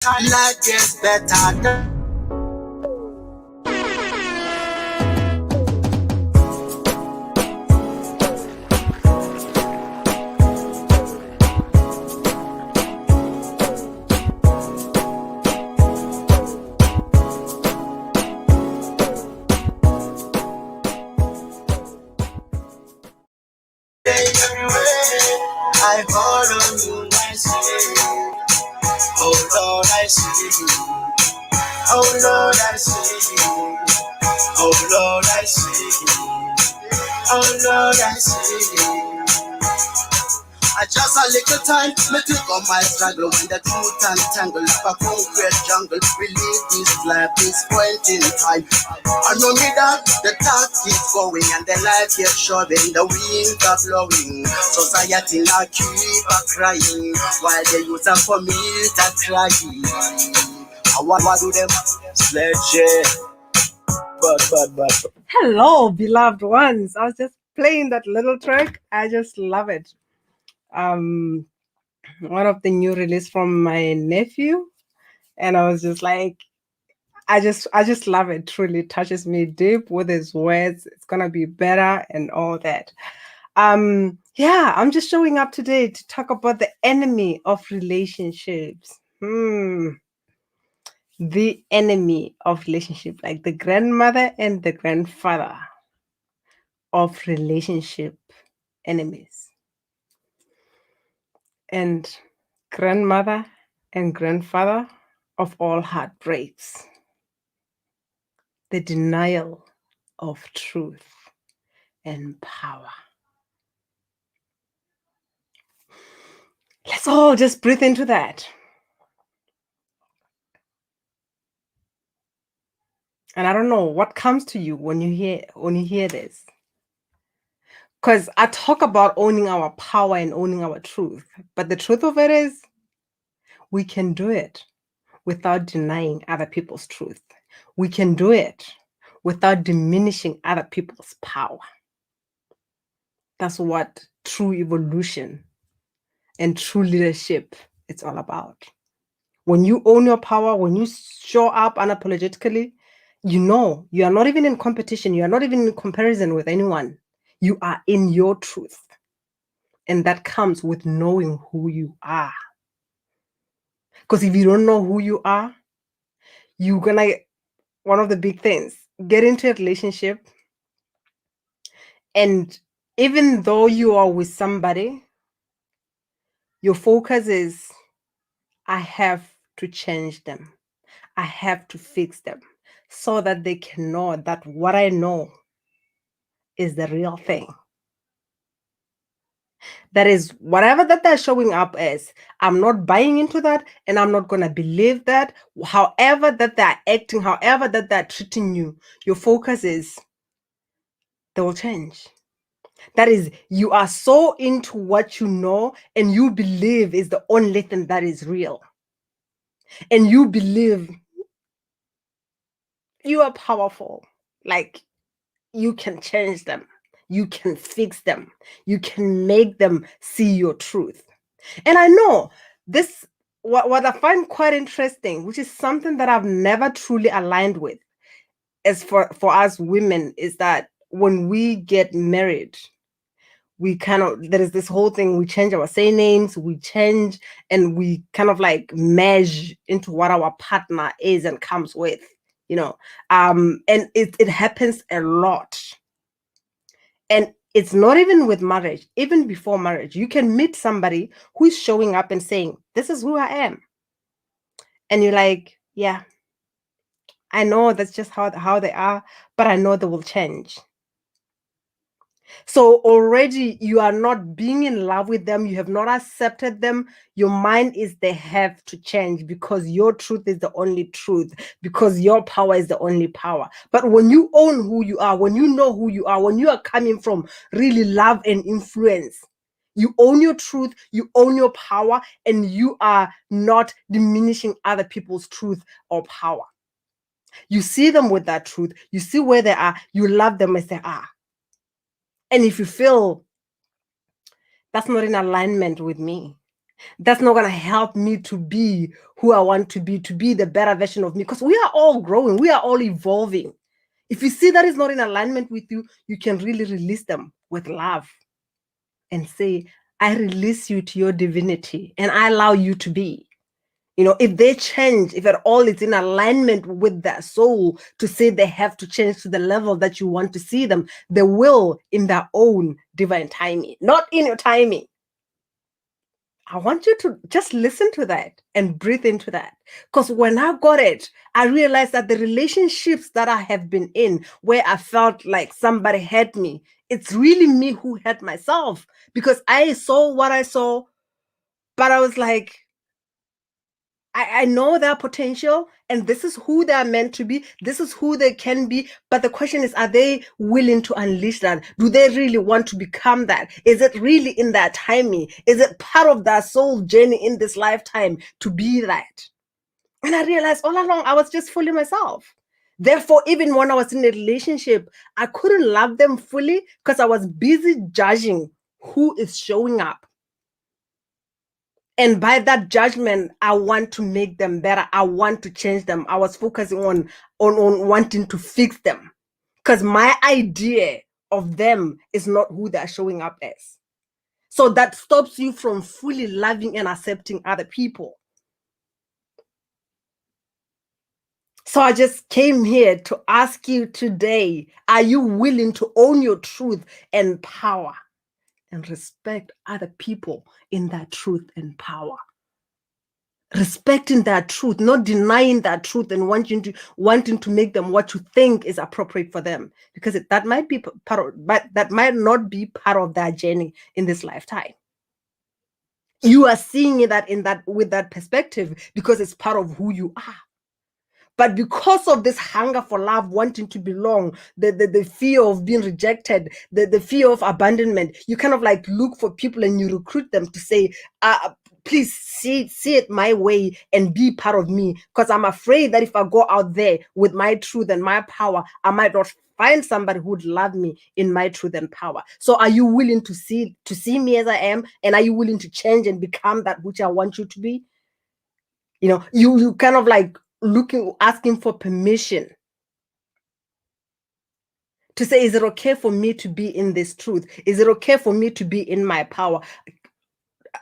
Life gets better. I follow you, I see. Oh Lord, I see you. Oh Lord, I see you. Oh Lord, I see you. Oh Lord, I see you. I just a little time, me think of my struggle when the truth and tangle of a concrete jungle. We live this life, this point in time. I know me that the talk keeps going and the light keeps showing, the winds are blowing. Society now keep a crying while the youth are for me to crying. What do them sledge? But. Hello, beloved ones. I was just playing that little track. I just love it. One of the new release from my nephew, and I was just like, I just love it. Truly touches me deep with his words. It's gonna be better and all that. Yeah, I'm just showing up today to talk about the enemy of relationships. The enemy of relationship, like the grandmother and the grandfather of relationship enemies. And grandmother and grandfather of all heartbreaks. The denial of truth and power. Let's all just breathe into that. And I don't know what comes to you when you hear this. Because I talk about owning our power and owning our truth. But the truth of it is, we can do it without denying other people's truth. We can do it without diminishing other people's power. That's what true evolution and true leadership it's all about. When you own your power, when you show up unapologetically, you know you are not even in competition. You are not even in comparison with anyone. You are in your truth. And that comes with knowing who you are. Because if you don't know who you are, you're going to, one of the big things, get into a relationship. And even though you are with somebody, your focus is, I have to change them. I have to fix them so that they can know that what I know is the real thing. That is, whatever that they're showing up as, I'm not buying into that and I'm not going to believe that. However that they're acting, however that they're treating you, your focus is, they will change. That is, you are so into what you know and you believe is the only thing that is real. And you believe you are powerful. Like, you can change them. You can fix them. You can make them see your truth. And I know this, what I find quite interesting, which is something that I've never truly aligned with, as for us women, is that when we get married, we kind of, there is this whole thing, we change our surnames, we change, and we kind of like mesh into what our partner is and comes with, you know. And it happens a lot. And it's not even with marriage, even before marriage. You can meet somebody who's showing up and saying, this is who I am. And you're like, yeah, I know that's just how they are, but I know they will change. So already you are not being in love with them. You have not accepted them. Your mind is they have to change because your truth is the only truth, because your power is the only power. But when you own who you are, when you know who you are, when you are coming from really love and influence, you own your truth, you own your power, and you are not diminishing other people's truth or power. You see them with that truth. You see where they are. You love them as they are. And if you feel that's not in alignment with me, That's not going to help me to be who I want to be the better version of me, because we are all growing, we are all evolving. If you see that is not in alignment with you, you can really release them with love and say, I release you to your divinity and I allow you to be. If they change, if at all it's in alignment with their soul to say they have to change to the level that you want to see them, they will in their own divine timing, not in your timing. I want you to just listen to that and breathe into that. Because when I got it, I realized that the relationships that I have been in where I felt like somebody hurt me, it's really me who hurt myself, because I saw what I saw, but I was like, I know their potential and this is who they are meant to be. This is who they can be. But the question is, are they willing to unleash that? Do they really want to become that? Is it really in their timing? Is it part of their soul journey in this lifetime to be that? And I realized all along I was just fooling myself. Therefore, even when I was in a relationship, I couldn't love them fully because I was busy judging who is showing up. And by that judgment, I want to make them better. I want to change them. I was focusing on wanting to fix them, because my idea of them is not who they're showing up as. So that stops you from fully loving and accepting other people. So I just came here to ask you today, are you willing to own your truth and power and respect other people in that truth and power? Respecting that truth, not denying that truth and wanting to make them what you think is appropriate for them, because that might be part of, but that might not be part of their journey in this lifetime. You are seeing that with that perspective because it's part of who you are. But because of this hunger for love, wanting to belong, the fear of being rejected, the fear of abandonment, you kind of like look for people and you recruit them to say, please see it my way and be part of me. Because I'm afraid that if I go out there with my truth and my power, I might not find somebody who would love me in my truth and power. So are you willing to see me as I am? And are you willing to change and become that which I want you to be? You kind of like asking for permission to say, is it okay for me to be in this truth? Is it okay for me to be in my power?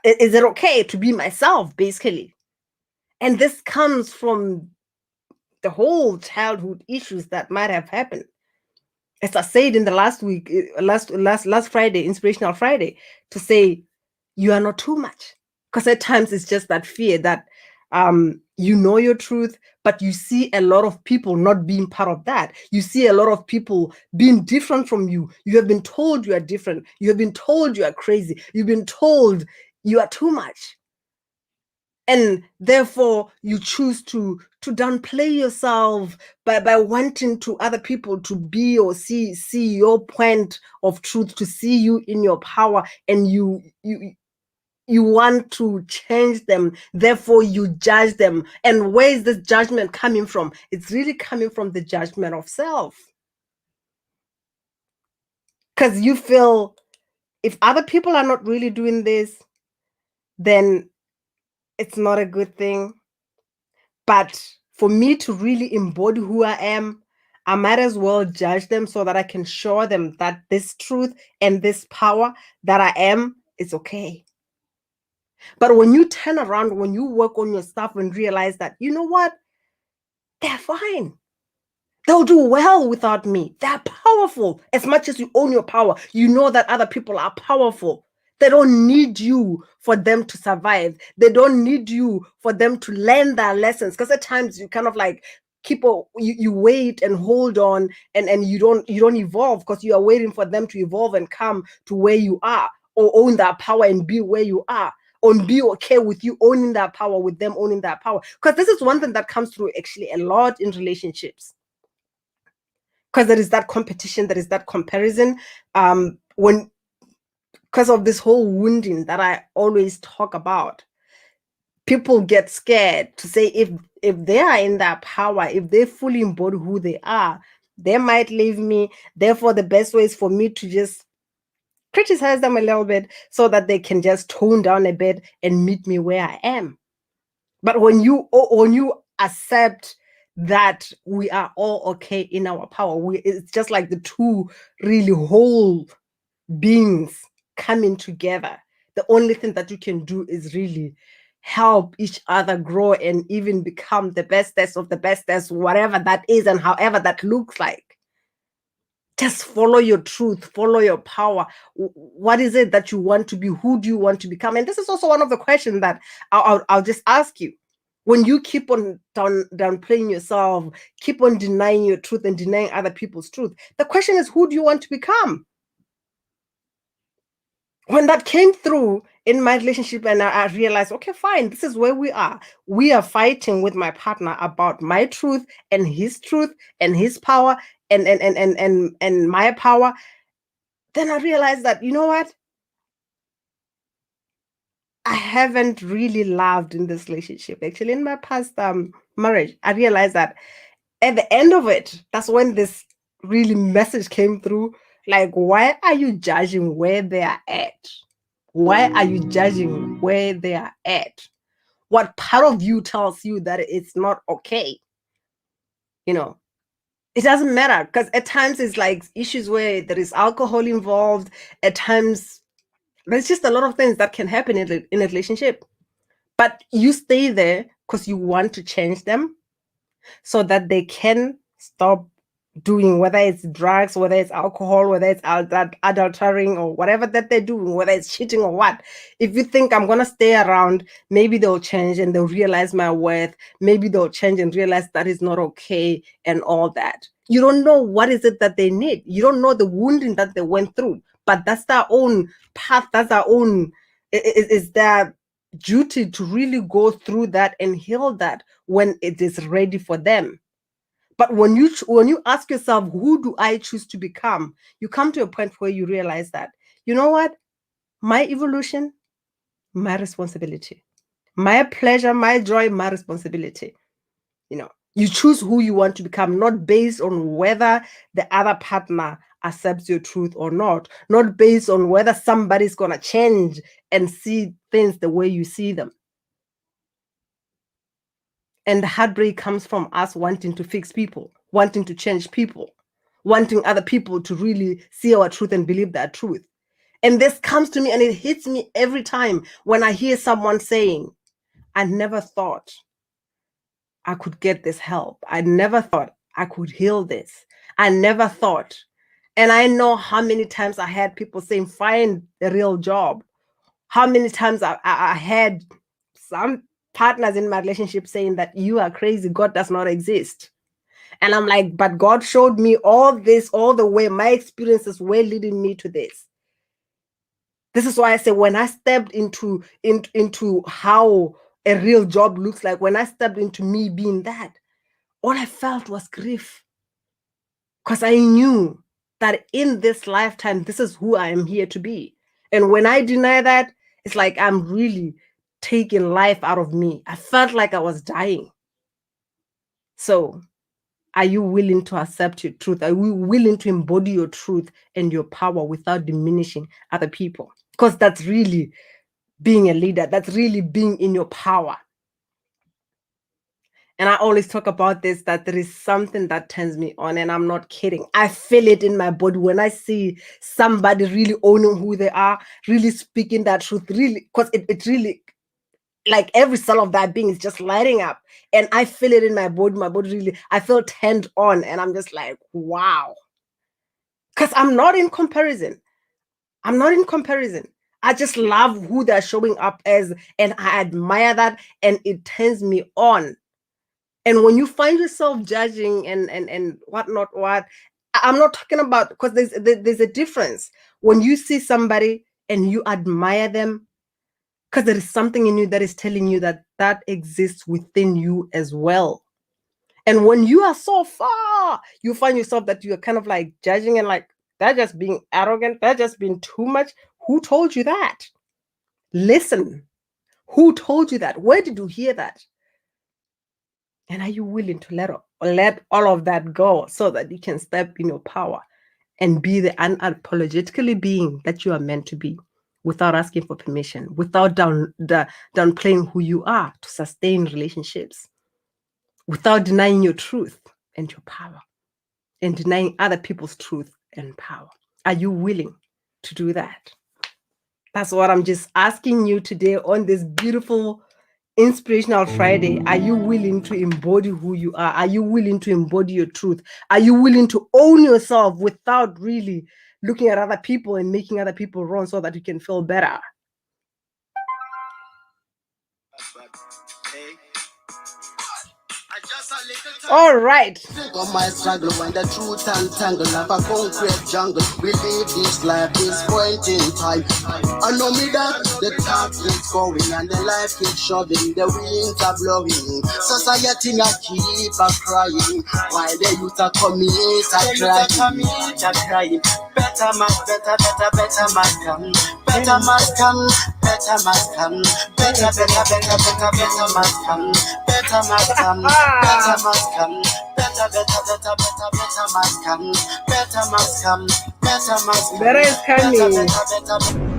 Is it okay to be myself, basically? And this comes from the whole childhood issues that might have happened. As I said in the last Friday, Inspirational Friday, to say, you are not too much. Because at times it's just that fear that you know your truth, but you see a lot of people not being part of that. You see a lot of people being different from you. You have been told you are different. You have been told you are crazy. You've been told you are too much. And therefore you choose to downplay yourself by wanting to other people to be or see your point of truth, to see you in your power, and you want to change them. Therefore you judge them. And where is this judgment coming from? It's really coming from the judgment of self, because you feel if other people are not really doing this, then it's not a good thing. But for me to really embody who I am, I might as well judge them so that I can show them that this truth and this power that I am is okay. But when you turn around, when you work on your stuff and realize that, you know what, they're fine. They'll do well without me. They're powerful. As much as you own your power, you know that other people are powerful. They don't need you for them to survive. They don't need you for them to learn their lessons. Because at times you kind of like you wait and hold on, and you don't evolve because you are waiting for them to evolve and come to where you are, or own that power and be where you are, or be okay with you owning that power, with them owning that power. Because this is one thing that comes through actually a lot in relationships. Because there is that competition, there is that comparison. Because of this whole wounding that I always talk about, people get scared to say if they are in that power, if they fully embody who they are, they might leave me. Therefore, the best way is for me to just criticize them a little bit so that they can just tone down a bit and meet me where I am. But when you accept that we are all okay in our power, it's just like the two really whole beings coming together. The only thing that you can do is really help each other grow and even become the bestest of the bestest, whatever that is and however that looks like. Just follow your truth, follow your power. What is it that you want to be? Who do you want to become? And this is also one of the questions that I'll just ask you. When you keep on downplaying yourself, keep on denying your truth and denying other people's truth, the question is, who do you want to become? When that came through in my relationship and I realized, okay, fine, this is where we are. We are fighting with my partner about my truth and his power and my power. Then I realized that, you know what? I haven't really loved in this relationship. Actually, in my past marriage, I realized that at the end of it, that's when this really message came through. Like, why are you judging where they are at? Why are you judging where they are at? What part of you tells you that it's not okay? You know, it doesn't matter, because at times it's like issues where there is alcohol involved. At times, there's just a lot of things that can happen in a relationship. But you stay there because you want to change them so that they can stop doing, whether it's drugs, whether it's alcohol, whether it's adultering or whatever that they're doing, whether it's cheating or what. If you think I'm going to stay around, maybe they'll change and they'll realize my worth. Maybe they'll change and realize that is not okay and all that. You don't know what is it that they need. You don't know the wounding that they went through, but that's their own path. That's their own, is their duty to really go through that and heal that when it is ready for them. But when you ask yourself, who do I choose to become? You come to a point where you realize that, you know what? My evolution, my responsibility. My pleasure, my joy, my responsibility. You know, you choose who you want to become, not based on whether the other partner accepts your truth or not based on whether somebody's going to change and see things the way you see them. And the heartbreak comes from us wanting to fix people, wanting to change people, wanting other people to really see our truth and believe that truth. And this comes to me and it hits me every time when I hear someone saying, I never thought I could get this help. I never thought I could heal this. I never thought. And I know how many times I had people saying, find a real job. How many times I had some partners in my relationship saying that you are crazy, God does not exist. And I'm like, but God showed me all this, all the way. My experiences were leading me to this. This is why I say when I stepped into how a real job looks like, when I stepped into me being that, all I felt was grief. Because I knew that in this lifetime, this is who I am here to be. And when I deny that, it's like I'm really taking life out of me. I felt like I was dying. So, are you willing to accept your truth? Are you willing to embody your truth and your power without diminishing other people? Because that's really being a leader. That's really being in your power. And I always talk about this, that there is something that turns me on, and I'm not kidding. I feel it in my body when I see somebody really owning who they are, really speaking that truth, really, because it really, like every cell of that being is just lighting up. And I feel it in my body really, I feel turned on, and I'm just like, wow. Because I'm not in comparison. I'm not in comparison. I just love who they're showing up as, and I admire that, and it turns me on. And when you find yourself judging and whatnot, I'm not talking about, because there's a difference when you see somebody and you admire them, because there is something in you that is telling you that that exists within you as well. And when you are so far, you find yourself that you're kind of like judging and like, they're just being arrogant, they're just being too much. Who told you that? Listen. Who told you that? Where did you hear that? And are you willing to let all of that go so that you can step in your power and be the unapologetically being that you are meant to be, without asking for permission, without downplaying who you are to sustain relationships, without denying your truth and your power, and denying other people's truth and power. Are you willing to do that? That's what I'm just asking you today on this beautiful Inspirational Friday. Are you willing to embody who you are? Are you willing to embody your truth? Are you willing to own yourself without really looking at other people and making other people wrong so that you can feel better? All right. On my struggle when the truth untangled like a concrete jungle. We live this life, this point in time. I know me that the top keeps going and the life keeps shoving. The winds are blowing. Society I keep a crying. While the youth are coming, crying. Better must come. Better must come. Better must come. Better must come. Better must come. Better must come. Better must come. Better must come. Better must come. Better is coming.